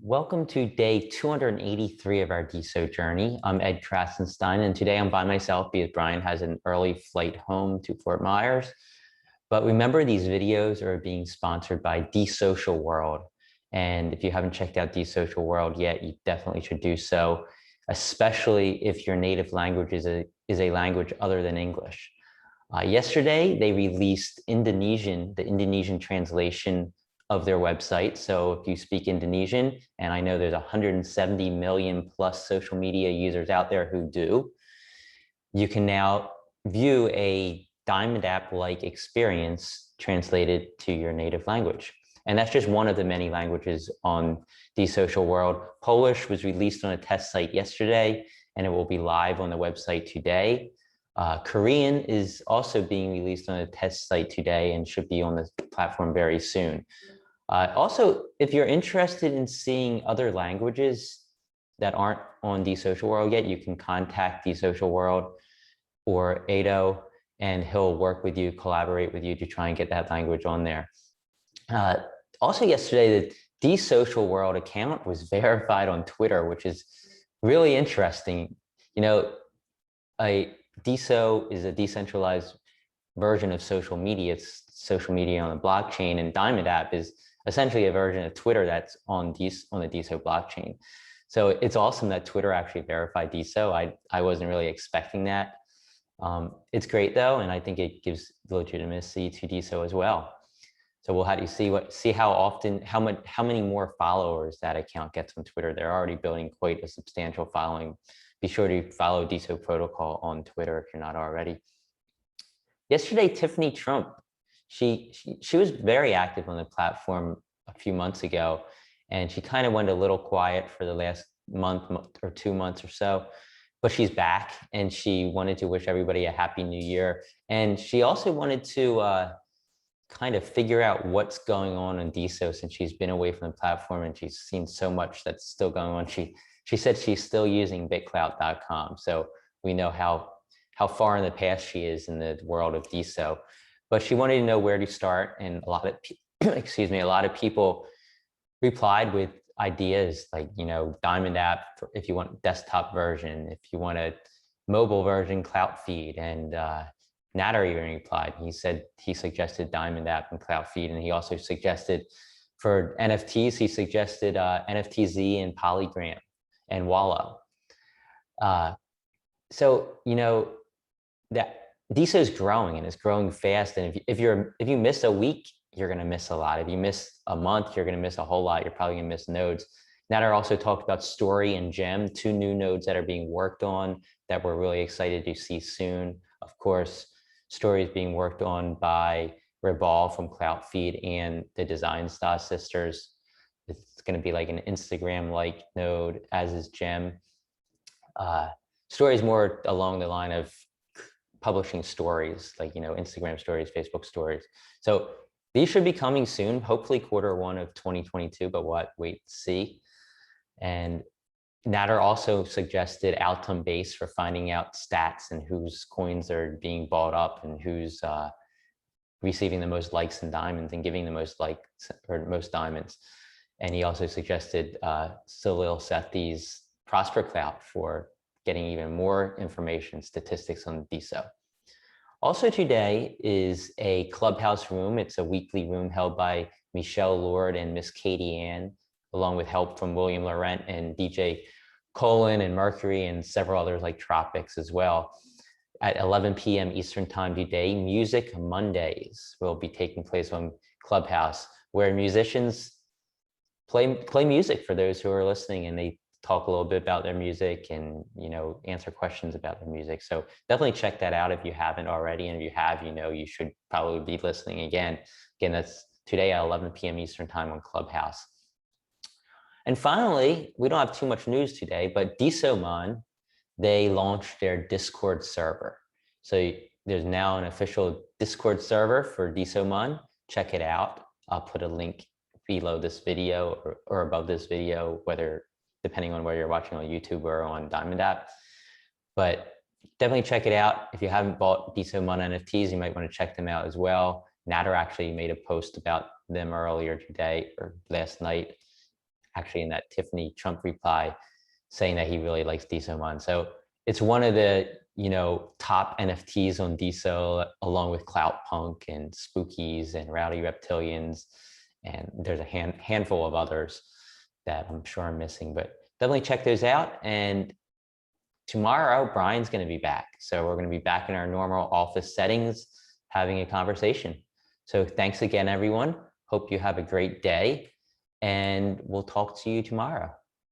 Welcome to day 283 of our DeSo journey. I'm Ed Krasenstein, and today I'm by myself because Brian has an early flight home to Fort Myers. But remember, these videos are being sponsored by DeSocial World. And if you haven't checked out DeSocial World yet, you definitely should do so, especially if your native language is a language other than English. Yesterday, they released the Indonesian translation of their website. So if you speak Indonesian, and I know there's 170 million plus social media users out there who do, you can now view a Diamond app-like experience translated to your native language. And that's just one of the many languages on DeSocial World. Polish was released on a test site yesterday, and it will be live on the website today. Korean is also being released on a test site today and should be on the platform very soon. Also, if you're interested in seeing other languages that aren't on DeSocial World yet, you can contact DeSocial World or Ado, and he'll work with you, collaborate with you to try and get that language on there. Also yesterday, the DeSocial World account was verified on Twitter, which is really interesting. You know, DeSo is a decentralized version of social media. It's social media on the blockchain, and Diamond app is essentially a version of Twitter that's on the DeSo blockchain. So it's awesome that Twitter actually verified DeSo. I wasn't really expecting that. It's great though, and I think it gives legitimacy to DeSo as well. So we'll have to see how many more followers that account gets on Twitter. They're already building quite a substantial following. Be sure to follow DeSo Protocol on Twitter if you're not already. Yesterday, Tiffany Trump, she was very active on the platform a few months ago, and she kind of went a little quiet for the last month or 2 months or so, but she's back, and she wanted to wish everybody a happy new year. And she also wanted to kind of figure out what's going on in DeSo since she's been away from the platform and she's seen so much that's still going on. She said she's still using bitclout.com, so we know how far in the past she is in the world of DeSo. But she wanted to know where to start, and a lot of people replied with ideas like, Diamond app if you want desktop version, if you want a mobile version, Clout Feed, and Natter even replied. He suggested Diamond app and Clout Feed, and he also suggested for NFTs, he suggested NFTZ and Polygram and Wallow. So that DeSo is growing, and it's growing fast. And if you miss a week, you're going to miss a lot. If you miss a month, you're going to miss a whole lot. You're probably going to miss nodes. Natter also talked about Story and Gem, 2 new nodes that are being worked on that we're really excited to see soon. Of course, Story is being worked on by Revolve from Clout Feed and the Design Star sisters. It's going to be like an Instagram-like node, as is Gem. Story is more along the line of publishing stories, like Instagram stories, Facebook stories. So these should be coming soon, hopefully Q1 of 2022, but we'll wait to see. And Natter also suggested Altum Base for finding out stats and whose coins are being bought up and who's receiving the most likes and diamonds and giving the most likes or most diamonds. And he also suggested Salil Sethi's Prosper Clout for getting even more information, statistics on DeSo. Also today is a Clubhouse room. It's a weekly room held by Michelle Lord and Miss Katie Ann, along with help from William Laurent and DJ Colin and Mercury and several others like Tropics as well. At 11 p.m. Eastern time today, Music Mondays will be taking place on Clubhouse, where musicians play music for those who are listening, and they talk a little bit about their music and answer questions about their music. So definitely check that out if you haven't already, and if you have, you should probably be listening again. Again, that's today at 11 p.m. Eastern time on Clubhouse. And finally, we don't have too much news today, but DeSomon, they launched their Discord server. So there's now an official Discord server for DeSomon. Check it out. I'll put a link below this video or above this video, depending on where you're watching on YouTube or on Diamond app. But definitely check it out. If you haven't bought DeSomon NFTs, you might want to check them out as well. Natter actually made a post about them earlier today or last night. actually in that Tiffany Trump reply saying that he really likes DeSo. So it's one of the, top NFTs on DeSo, along with Clout Punk and Spookies and Rowdy Reptilians. And there's a handful of others that I'm sure I'm missing, but definitely check those out. And tomorrow, Brian's going to be back. So we're going to be back in our normal office settings, having a conversation. So thanks again, everyone. Hope you have a great day, and we'll talk to you tomorrow.